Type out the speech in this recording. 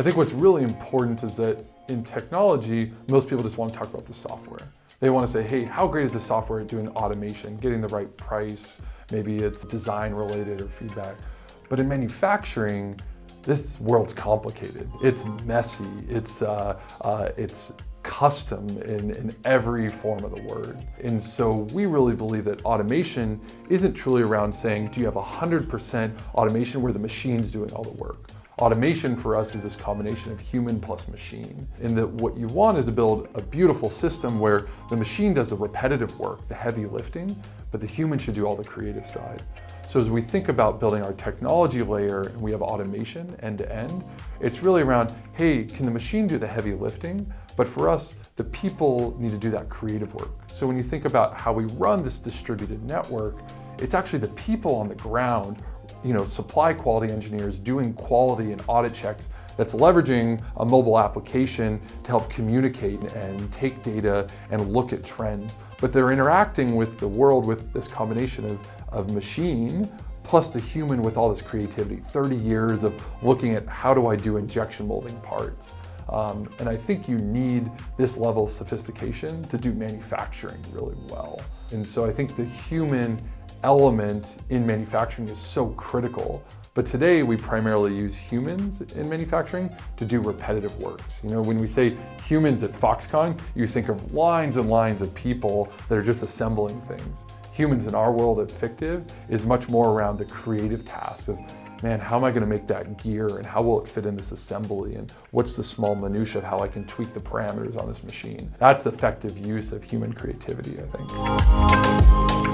I think what's really important is that in technology, most people just want to talk about the software. They want to say, hey, how great is the software at doing automation, getting the right price? Maybe it's design related or feedback. But in manufacturing, this world's complicated. It's messy. It's custom in every form of the word. And so we really believe that automation isn't truly around saying, do you have 100% automation where the machine's doing all the work? Automation for us is this combination of human plus machine, in that what you want is to build a beautiful system where the machine does the repetitive work, the heavy lifting, but the human should do all the creative side. So as we think about building our technology layer and we have automation end to end, it's really around, hey, can the machine do the heavy lifting? But for us, the people need to do that creative work. So when you think about how we run this distributed network, it's actually the people on the ground, supply quality engineers doing quality and audit checks that's leveraging a mobile application to help communicate and take data and look at trends. But they're interacting with the world with this combination of machine plus the human with all this creativity, 30 years of looking at how do I do injection molding parts. And I think you need this level of sophistication to do manufacturing really well. And so I think the human element in manufacturing is so critical. But today we primarily use humans in manufacturing to do repetitive works. When we say humans at Foxconn, you think of lines and lines of people that are just assembling things. Humans in our world at Fictiv is much more around the creative tasks of, man, how am I going to make that gear and how will it fit in this assembly and what's the small minutia of how I can tweak the parameters on this machine. That's effective use of human creativity, I think.